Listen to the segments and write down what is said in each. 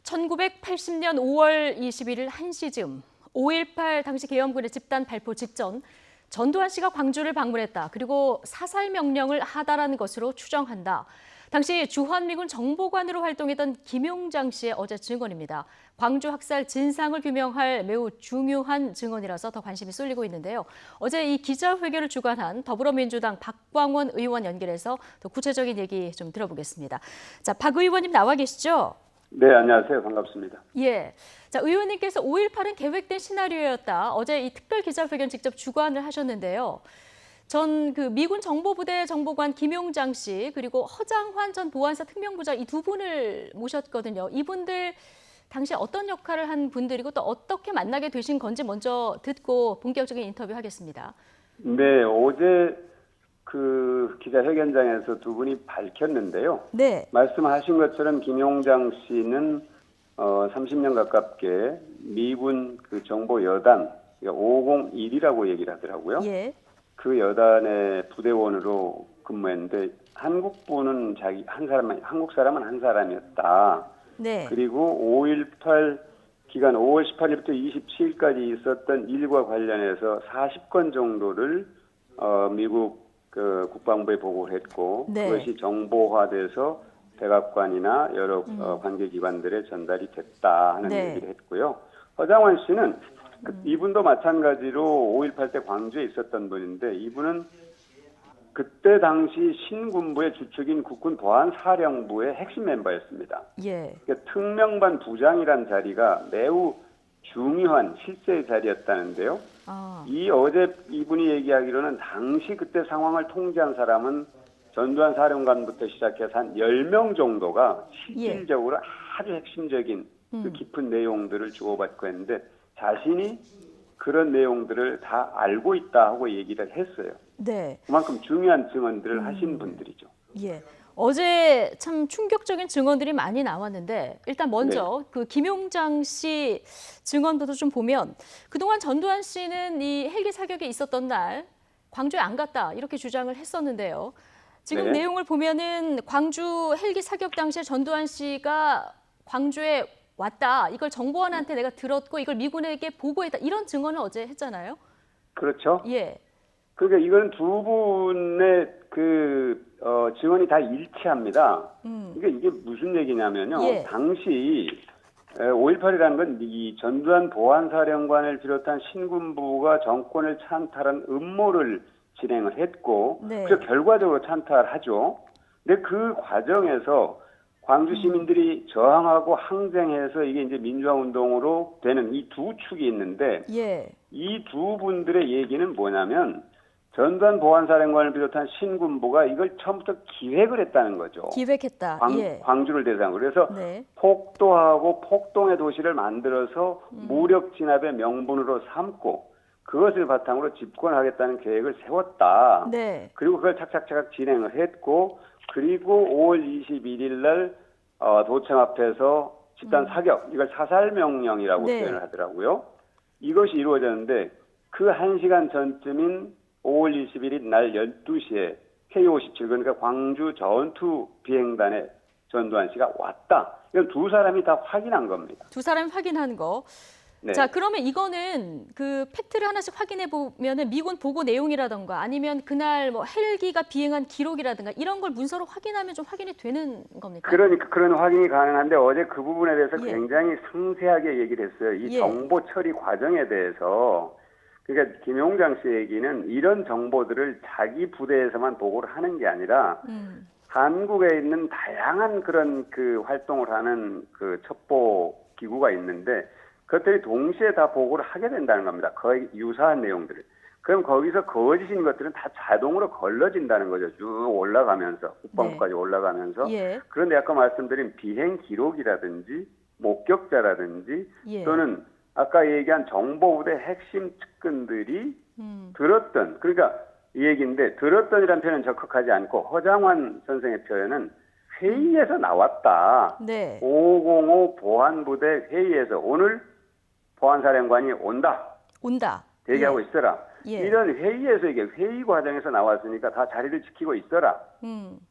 1980년 5월 21일 1시쯤 5.18 당시 계엄군의 집단 발포 직전 전두환 씨가 광주를 방문했다. 그리고 사살 명령을 하달한 것으로 추정한다. 당시 주한미군 정보관으로 활동했던 김용장 씨의 어제 증언입니다. 광주 학살 진상을 규명할 매우 중요한 증언이라서 더 관심이 쏠리고 있는데요. 어제 이 기자회견을 주관한 더불어민주당 박광원 의원 연결해서 더 구체적인 얘기 좀 들어보겠습니다. 자, 박 의원님 나와 계시죠? 네, 안녕하세요. 반갑습니다. 예. 자, 의원님께서 5.18은 계획된 시나리오였다. 어제 이 특별 기자회견 직접 주관을 하셨는데요. 전 미군 정보부대 정보관 김용장 씨 그리고 허장환 전 보안사 특명부장 이 두 분을 모셨거든요. 이분들 당시 어떤 역할을 한 분들이고 또 어떻게 만나게 되신 건지 먼저 듣고 본격적인 인터뷰 하겠습니다. 네, 어제 기자회견장에서 두 분이 밝혔는데요. 네. 말씀하신 것처럼 김용장 씨는 30년 가깝게 미군 정보 여단 501이라고 얘기를 하더라고요. 예. 그 여단의 부대원으로 근무했는데 한국분은 한국 사람은 한 사람이었다. 네. 그리고 5.18 기간 5월 18일부터 27일까지 있었던 일과 관련해서 40건 정도를 미국 국방부에 보고를 했고 네. 그것이 정보화돼서 백악관이나 여러 관계기관들에 전달이 됐다 하는 네. 얘기를 했고요. 허장환 씨는 이분도 마찬가지로 5.18 때 광주에 있었던 분인데 이분은 그때 당시 신군부의 주축인 국군보안사령부의 핵심 멤버였습니다. 예. 그러니까 특명반 부장이란 자리가 매우 중요한 실세의 자리였다는데요. 어제 이분이 얘기하기로는 당시 그때 상황을 통제한 사람은 전두환 사령관부터 시작해서 한 10명 정도가 실질적으로 아주 핵심적인 깊은 내용들을 주고받고 했는데 자신이 그런 내용들을 다 알고 있다 하고 얘기를 했어요. 네. 그만큼 중요한 증언들을 하신 분들이죠. 예. 어제 참 충격적인 증언들이 많이 나왔는데 일단 먼저 네. 김용장 씨 증언부터 좀 보면 그동안 전두환 씨는 이 헬기 사격이 있었던 날 광주에 안 갔다 이렇게 주장을 했었는데요. 지금 네. 내용을 보면은 광주 헬기 사격 당시에 전두환 씨가 광주에 왔다. 이걸 정보원한테 내가 들었고 이걸 미군에게 보고했다. 이런 증언을 어제 했잖아요. 그렇죠. 예. 그러니까 이건 두 분의 증언이 다 일치합니다. 그러니까 이게 무슨 얘기냐면요. 예. 당시 5.18이라는 건 이 전두환 보안사령관을 비롯한 신군부가 정권을 찬탈한 음모를 진행을 했고 네. 그 결과적으로 찬탈하죠. 근데 그 과정에서 광주 시민들이 저항하고 항쟁해서 이게 이제 민주화운동으로 되는 이 두 축이 있는데 예. 이 두 분들의 얘기는 뭐냐면 전두환 보안사령관을 비롯한 신군부가 이걸 처음부터 기획을 했다는 거죠. 기획했다. 광주를 대상으로. 그래서 네. 폭도하고 폭동의 도시를 만들어서 무력 진압의 명분으로 삼고 그것을 바탕으로 집권하겠다는 계획을 세웠다. 네. 그리고 그걸 착착착 진행을 했고 그리고 5월 21일 날 도청 앞에서 집단 사격, 이걸 사살명령이라고 네. 표현을 하더라고요. 이것이 이루어졌는데 그 1시간 전쯤인 5월 21일 날 12시에 K57, 그러니까 광주 전투 비행단에 전두환 씨가 왔다. 이건 두 사람이 다 확인한 겁니다. 두 사람이 확인한 거. 네. 자, 그러면 이거는 그 팩트를 하나씩 확인해 보면은 미군 보고 내용이라던가 아니면 그날 뭐 헬기가 비행한 기록이라든가 이런 걸 문서로 확인하면 좀 확인이 되는 겁니까? 그러니까 그런 확인이 가능한데 어제 그 부분에 대해서 굉장히 상세하게 얘기를 했어요. 이 정보 처리 과정에 대해서. 그러니까 김용장 씨 얘기는 이런 정보들을 자기 부대에서만 보고를 하는 게 아니라 한국에 있는 다양한 그런 활동을 하는 첩보 기구가 있는데 그것들이 동시에 다 보고를 하게 된다는 겁니다. 거의 유사한 내용들을. 그럼 거기서 거짓인 것들은 다 자동으로 걸러진다는 거죠. 쭉 올라가면서 국방부까지 올라가면서. 그런데 아까 말씀드린 비행 기록이라든지 목격자라든지 또는 아까 얘기한 정보부대 핵심 측근들이 들었던, 그러니까 이 얘기인데 들었던이라는 표현은 적극하지 않고 허장환 선생의 표현은 회의에서 나왔다. 네. 505 보안부대 회의에서 오늘 보안사령관이 온다. 온다. 대기하고 있어라. 예. 이런 회의에서 이게 회의 과정에서 나왔으니까 다 자리를 지키고 있어라.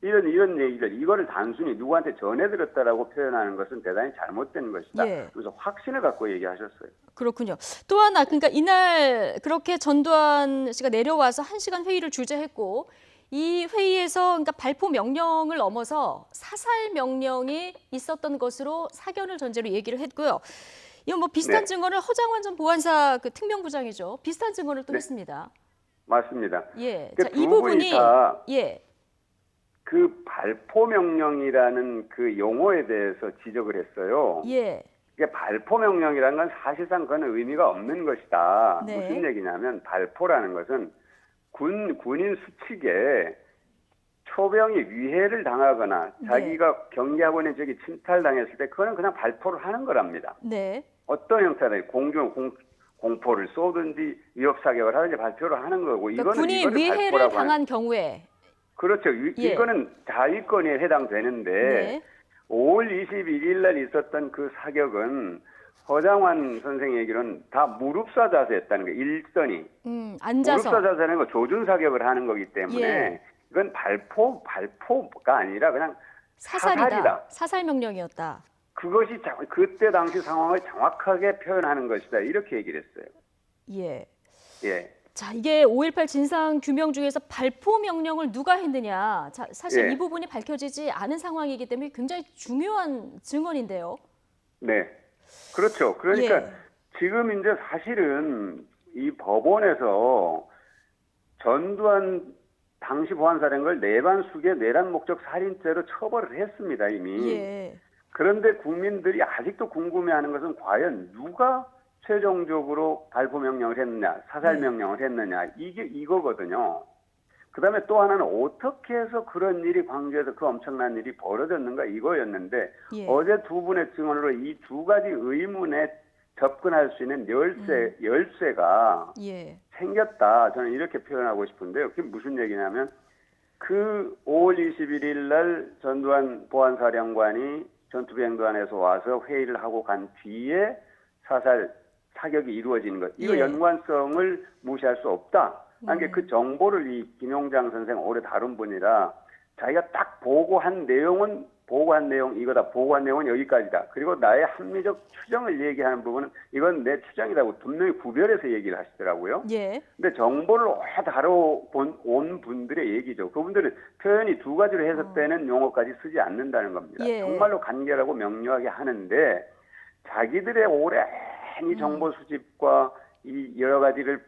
이런 얘기를 이거를 단순히 누구한테 전해들었다라고 표현하는 것은 대단히 잘못된 것이다. 예. 그래서 확신을 갖고 얘기하셨어요. 그렇군요. 또 하나 그러니까 이날 그렇게 전두환 씨가 내려와서 1시간 회의를 주재했고 이 회의에서 그러니까 발포 명령을 넘어서 사살 명령이 있었던 것으로 사견을 전제로 얘기를 했고요. 이건 뭐 비슷한 네. 증언을 허장원 전 보안사 그 특명부장이죠. 비슷한 증언을 또 네. 했습니다. 맞습니다. 예. 그 자, 두 이 부분이 분이 다 예. 그 발포 명령이라는 그 용어에 대해서 지적을 했어요. 예. 이게 발포 명령이라는 건 사실상 그건 의미가 없는 것이다. 네. 무슨 얘기냐면 발포라는 것은 군인 수칙에 초병이 위해를 당하거나 자기가 경계하고 있는 적이 침탈당했을 때 그거는 그냥 발포를 하는 거랍니다. 네. 어떤 형태든 공포를 쏘든지 위협 사격을 하든지 발표를 하는 거고 그러니까 이거는 군이 이거를 위해를 발포라고 당한 경우에 그렇죠. 예. 이거는 자위권에 해당되는데 네. 5월 21일 날 있었던 그 사격은 허장환 선생 얘기로는 다 무릎사 자세였다는 거예요. 일선이. 앉아서. 무릎사 자세는 거 조준 사격을 하는 거기 때문에 예. 이건 발포가 아니라 그냥 사살이다. 사살 명령이었다. 그것이 그때 당시 상황을 정확하게 표현하는 것이다. 이렇게 얘기를 했어요. 예. 예. 자, 이게 5.18 진상 규명 중에서 발포 명령을 누가 했느냐. 자, 사실 예. 이 부분이 밝혀지지 않은 상황이기 때문에 굉장히 중요한 증언인데요. 네. 그렇죠. 그러니까 예. 지금 이제 사실은 이 법원에서 전두환 당시 보안사령을 내란 목적 살인죄로 처벌을 했습니다, 이미. 예. 그런데 국민들이 아직도 궁금해하는 것은 과연 누가 최종적으로 발포 명령을 했느냐, 사살 명령을 했느냐, 이거거든요. 그 다음에 또 하나는 어떻게 해서 그런 일이 광주에서 그 엄청난 일이 벌어졌는가 이거였는데 예. 어제 두 분의 증언으로 이 두 가지 의문에 접근할 수 있는 열쇠가 예. 생겼다. 저는 이렇게 표현하고 싶은데요. 그게 무슨 얘기냐면 그 5월 21일 날 전두환 보안사령관이 전투비행단에서 와서 회의를 하고 간 뒤에 사격이 이루어지는 것. 이거 예. 연관성을 무시할 수 없다. 그러니까 그 정보를 이 김용장 선생 오래 다룬 분이라 자기가 딱 보고한 내용 이거다. 보고한 내용은 여기까지다. 그리고 나의 합리적 추정을 얘기하는 부분은 이건 내 추정이라고 분명히 구별해서 얘기를 하시더라고요. 예. 근데 정보를 오래 다뤄온 분들의 얘기죠. 그분들은 표현이 두 가지로 해석되는 용어까지 쓰지 않는다는 겁니다. 예. 정말로 간결하고 명료하게 하는데 자기들의 오랜 이 정보 수집과 이 여러 가지를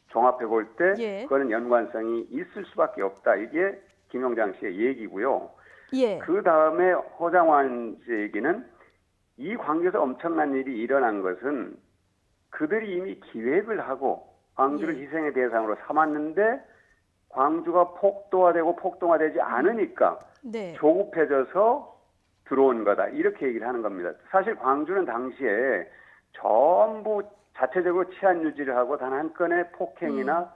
종합해 볼 때 예. 그거는 연관성이 있을 수밖에 없다. 이게 김용장 씨의 얘기고요. 예. 그 다음에 허장환 씨 얘기는 이 광주에서 엄청난 일이 일어난 것은 그들이 이미 기획을 하고 광주를 희생의 대상으로 삼았는데 광주가 폭동화되지 않으니까 네. 조급해져서 들어온 거다. 이렇게 얘기를 하는 겁니다. 사실 광주는 당시에 전부 자체적으로 치안 유지를 하고 단 한 건의 폭행이나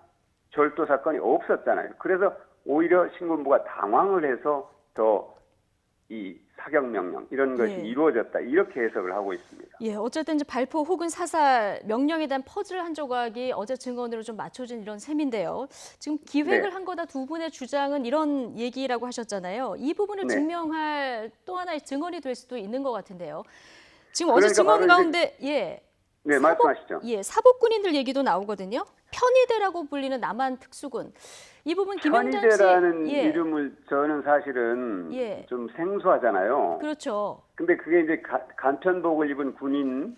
절도 사건이 없었잖아요. 그래서 오히려 신군부가 당황을 해서 더 이 사격 명령 이런 것이 예. 이루어졌다. 이렇게 해석을 하고 있습니다. 예, 어쨌든 이제 발포 혹은 사살 명령에 대한 퍼즐 한 조각이 어제 증언으로 좀 맞춰진 이런 셈인데요. 지금 기획을 네. 한 거다 두 분의 주장은 이런 얘기라고 하셨잖아요. 이 부분을 네. 증명할 또 하나의 증언이 될 수도 있는 것 같은데요. 지금 그러니까 어제 증언 바로 가운데 예. 네, 말씀하시죠. 예, 사복군인들 얘기도 나오거든요. 편의대라고 불리는 남한 특수군. 이 부분 김용장 씨 편의대라는 예. 이름을 저는 사실은 예. 좀 생소하잖아요. 그렇죠. 근데 그게 이제 간편복을 입은 군인,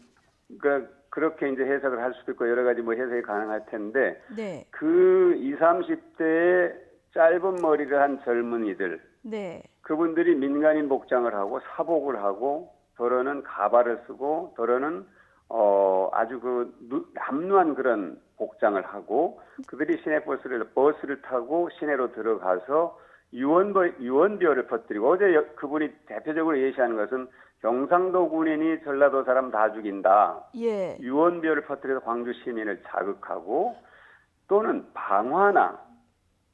그러니까 그렇게 이제 해석을 할 수도 있고 여러 가지 뭐 해석이 가능할 텐데 네. 그 20, 30대의 짧은 머리를 한 젊은이들, 네. 그분들이 민간인 복장을 하고 사복을 하고 더러는 가발을 쓰고 더러는 아주 남루한 그런 복장을 하고 그들이 버스를 타고 시내로 들어가서 유언비어를 퍼뜨리고 어제 그분이 대표적으로 예시하는 것은 경상도 군인이 전라도 사람 다 죽인다. 예. 유언비어를 퍼뜨려서 광주 시민을 자극하고 또는 방화나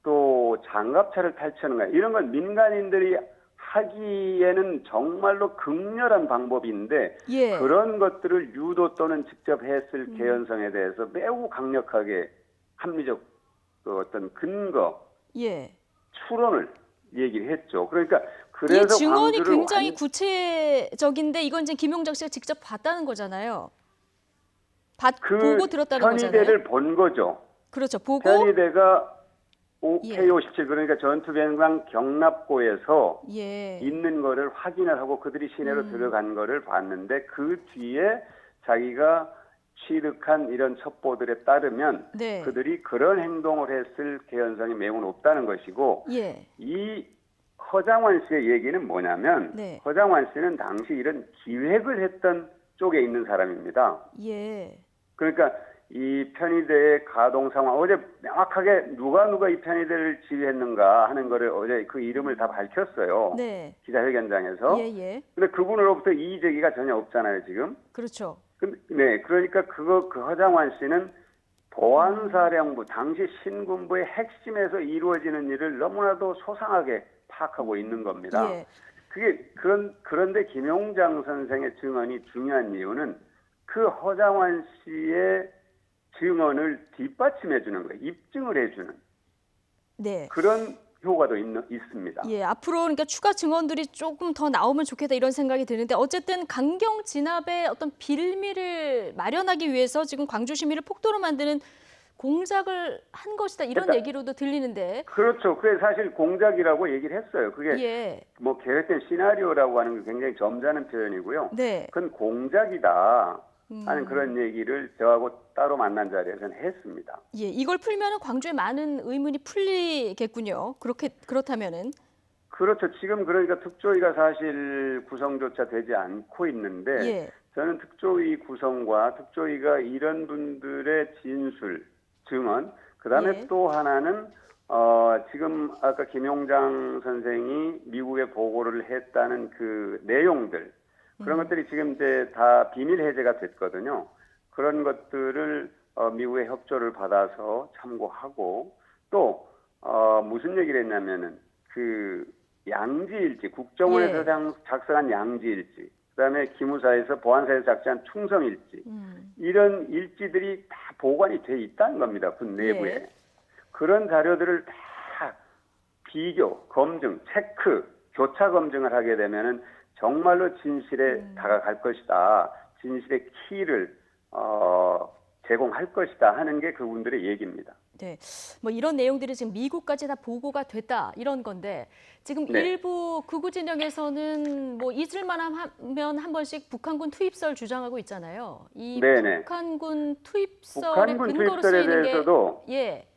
또 장갑차를 탈취하는 거야. 이런 건 민간인들이 하기에는 정말로 극렬한 방법인데 예. 그런 것들을 유도 또는 직접 했을 개연성에 대해서 매우 강력하게 합리적 그 어떤 근거, 예. 추론을 얘기를 했죠. 그러니까 이 그래서 증언이 광주를 굉장히 구체적인데 이건 이제 김용장 씨가 직접 봤다는 거잖아요. 보고 들었다는 거잖아요. 편의대를 본 거죠. 그렇죠. 보고 편의대가 예. K57 그러니까 전투병장 경납고에서 예. 있는 거를 확인을 하고 그들이 시내로 들어간 거를 봤는데 그 뒤에 자기가 취득한 이런 첩보들에 따르면 네. 그들이 그런 행동을 했을 개연성이 매우 높다는 것이고 예. 이 허장환 씨의 얘기는 뭐냐면 네. 허장환 씨는 당시 이런 기획을 했던 쪽에 있는 사람입니다. 예. 그러니까 이 편의대의 가동 상황 어제 명확하게 누가 이 편의대를 지휘했는가 하는 거를 어제 그 이름을 다 밝혔어요. 네. 기자회견장에서. 예, 예. 근데 그분으로부터 이의 제기가 전혀 없잖아요, 지금. 그렇죠. 네, 그러니까 그 허장환 씨는 보안사령부 당시 신군부의 핵심에서 이루어지는 일을 너무나도 소상하게 파악하고 있는 겁니다. 예. 그런데 김용장 선생의 증언이 중요한 이유는 그 허장환 씨의 증언을 뒷받침해 주는 거예요. 입증을 해주는 네. 그런 효과도 있습니다. 예, 앞으로 그러니까 추가 증언들이 조금 더 나오면 좋겠다 이런 생각이 드는데 어쨌든 강경 진압의 어떤 빌미를 마련하기 위해서 지금 광주 시민을 폭도로 만드는 공작을 한 것이다 이런 그러니까, 얘기로도 들리는데. 그렇죠. 그게 사실 공작이라고 얘기를 했어요. 그게 예. 뭐 계획된 시나리오라고 하는 게 굉장히 점잖은 표현이고요. 네. 그건 공작이다 하는 그런 얘기를 저하고 따로 만난 자리에서는 했습니다. 예, 이걸 풀면은 광주에 많은 의문이 풀리겠군요. 그렇다면은. 그렇죠. 지금 그러니까 특조위가 사실 구성조차 되지 않고 있는데 예. 저는 특조위 구성과 특조위가 이런 분들의 진술, 증언, 그다음에 예. 또 하나는 지금 아까 김용장 선생이 미국에 보고를 했다는 그 내용들 그런 것들이 지금 이제 다 비밀 해제가 됐거든요. 그런 것들을 미국의 협조를 받아서 참고하고 또 무슨 얘기를 했냐면은 그 양지일지 국정원에서 예. 작성한 양지일지 그다음에 기무사에서 보안사에서 작성한 충성일지 이런 일지들이 다 보관이 돼 있다는 겁니다. 군 내부에. 예. 그런 자료들을 다 비교, 검증, 체크, 교차 검증을 하게 되면은 정말로 진실에 다가갈 것이다. 진실의 키를 제공할 것이다 하는 게 그분들의 얘기입니다. 네, 뭐 이런 내용들이 지금 미국까지 다 보고가 됐다 이런 건데 지금 네. 일부 극우 진영에서는 뭐 잊을만 하면 한 번씩 북한군 투입설 주장하고 있잖아요. 이 네네. 북한군 투입설의 북한군 근거로 투입설에 쓰이는 대해서도 게 예,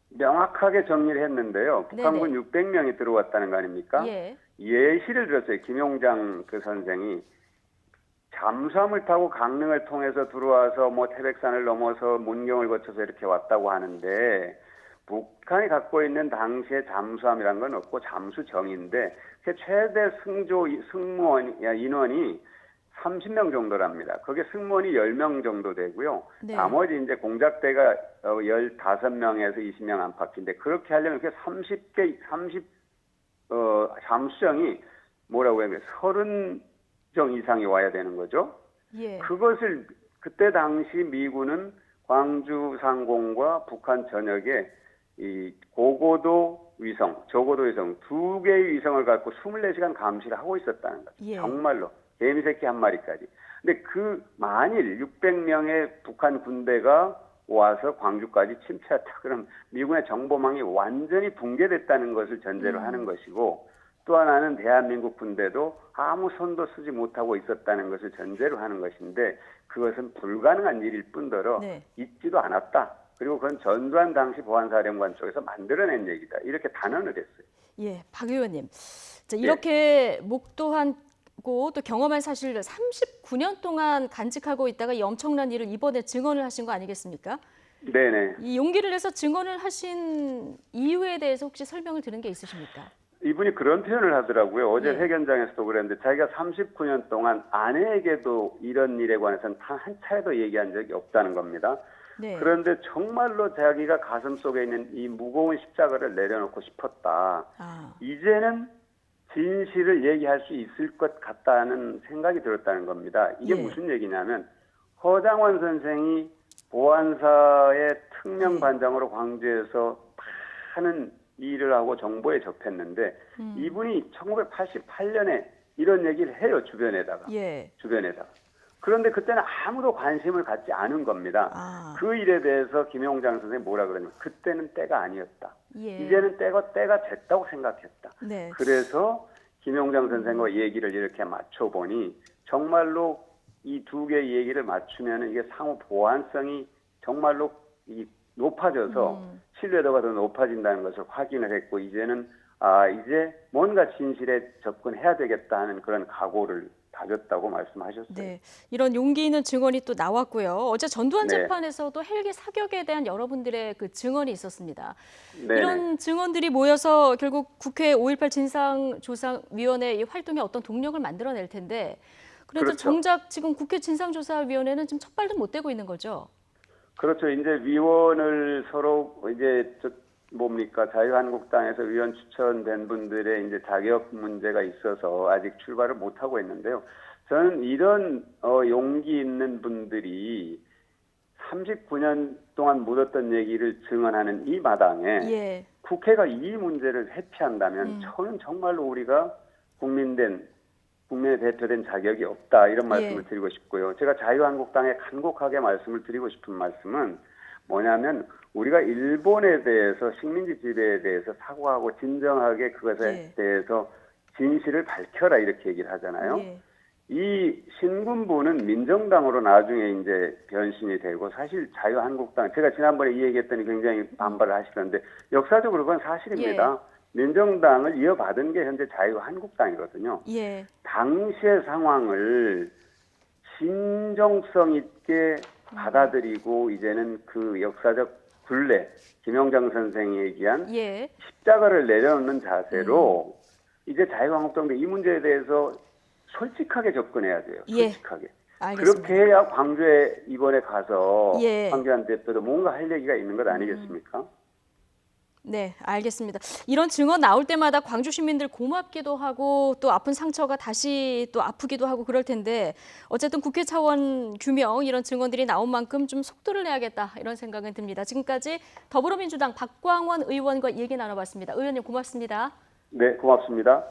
명확하게 정리를 했는데요. 북한군 600명이 들어왔다는 거 아닙니까? 예, 예시를 들었어요. 김용장 그 선생이 잠수함을 타고 강릉을 통해서 들어와서 뭐 태백산을 넘어서 문경을 거쳐서 이렇게 왔다고 하는데 북한이 갖고 있는 당시의 잠수함이란 건 없고 잠수정인데 그 최대 승무원 인원이 30명 정도랍니다. 그게 승무원이 10명 정도 되고요. 네. 나머지 이제 공작대가 15명에서 20명 안팎인데 그렇게 하려면 그 30 잠수정이 뭐라고 해야 돼요? 30정 이상이 와야 되는 거죠. 예, 그것을 그때 당시 미군은 광주 상공과 북한 전역에 이 고고도 위성, 저고도 위성 두 개의 위성을 갖고 24시간 감시를 하고 있었다는 거죠. 예. 정말로 개미새끼 한 마리까지. 근데 그 만일 600명의 북한 군대가 와서 광주까지 침투했다. 그럼 미군의 정보망이 완전히 붕괴됐다는 것을 전제로 하는 것이고 또 하나는 대한민국 군대도 아무 손도 쓰지 못하고 있었다는 것을 전제로 하는 것인데 그것은 불가능한 일일 뿐더러 네. 있지도 않았다. 그리고 그건 전두환 당시 보안사령관 쪽에서 만들어낸 얘기다. 이렇게 단언을 했어요. 예, 박 의원님, 자, 이렇게 목도하고 또 경험한 사실을 39년 동안 간직하고 있다가 이 엄청난 일을 이번에 증언을 하신 거 아니겠습니까? 네네. 이 용기를 내서 증언을 하신 이유에 대해서 혹시 설명을 드는 게 있으십니까? 이분이 그런 표현을 하더라고요. 어제 네. 회견장에서도 그랬는데 자기가 39년 동안 아내에게도 이런 일에 관해서는 단 한 차례도 얘기한 적이 없다는 겁니다. 네. 그런데 정말로 자기가 가슴 속에 있는 이 무거운 십자가를 내려놓고 싶었다. 아, 이제는 진실을 얘기할 수 있을 것 같다는 생각이 들었다는 겁니다. 이게 예. 무슨 얘기냐면 허장원 선생이 보안사의 특명 반장으로 광주에서 많은 일을 하고 정보에 접했는데 이분이 1988년에 이런 얘기를 해요. 주변에다가. 예. 주변에다가. 그런데 그때는 아무도 관심을 갖지 않은 겁니다. 아. 그 일에 대해서 김용장 선생님이 뭐라 그러냐면 그때는 때가 아니었다. 예. 이제는 때가 됐다고 생각했다. 네. 그래서 김용장 선생과 얘기를 이렇게 맞춰보니 정말로 이 두 개의 얘기를 맞추면 이게 상호 보안성이 정말로 높아져서 신뢰도가 더 높아진다는 것을 확인을 했고 이제는 이제 뭔가 진실에 접근해야 되겠다 하는 그런 각오를 다졌다고 말씀하셨어요. 네, 이런 용기 있는 증언이 또 나왔고요. 어제 전두환 네. 재판에서도 헬기 사격에 대한 여러분들의 그 증언이 있었습니다. 네네. 이런 증언들이 모여서 결국 국회 5.18 진상조사위원회 이 활동에 어떤 동력을 만들어낼 텐데 그래도 그렇죠. 정작 지금 국회 진상조사위원회는 지금 첫 발도 못 떼고 있는 거죠. 그렇죠. 이제 위원을 서로 이제 자유한국당에서 위원 추천된 분들의 이제 자격 문제가 있어서 아직 출발을 못 하고 있는데요. 저는 이런 용기 있는 분들이 39년 동안 묻었던 얘기를 증언하는 이 마당에 예. 국회가 이 문제를 회피한다면 저는 정말로 우리가 국민의 대표된 자격이 없다 이런 말씀을 드리고 싶고요. 제가 자유한국당에 간곡하게 말씀을 드리고 싶은 말씀은 뭐냐면 우리가 일본에 대해서 식민지 지배에 대해서 사과하고 진정하게 그것에 대해서 진실을 밝혀라 이렇게 얘기를 하잖아요. 예. 이 신군부는 민정당으로 나중에 이제 변신이 되고 사실 자유한국당 제가 지난번에 이 얘기했더니 굉장히 반발을 하시던데 역사적으로 그건 사실입니다. 민정당을 이어받은 게 현재 자유한국당이거든요. 예. 당시의 상황을 진정성 있게 받아들이고 이제는 그 역사적 굴레, 김영장 선생이 얘기한 예. 십자가를 내려놓는 자세로 이제 자유한국당도 이 문제에 대해서 솔직하게 접근해야 돼요. 솔직하게. 알겠습니다. 그렇게 해야 광주에 이번에 가서 예. 황교안 대표도 뭔가 할 얘기가 있는 것 아니겠습니까? 네, 알겠습니다. 이런 증언 나올 때마다 광주 시민들 고맙기도 하고 또 아픈 상처가 다시 또 아프기도 하고 그럴 텐데 어쨌든 국회 차원 규명 이런 증언들이 나온 만큼 좀 속도를 내야겠다 이런 생각은 듭니다. 지금까지 더불어민주당 박광원 의원과 얘기 나눠봤습니다. 의원님 고맙습니다. 네, 고맙습니다.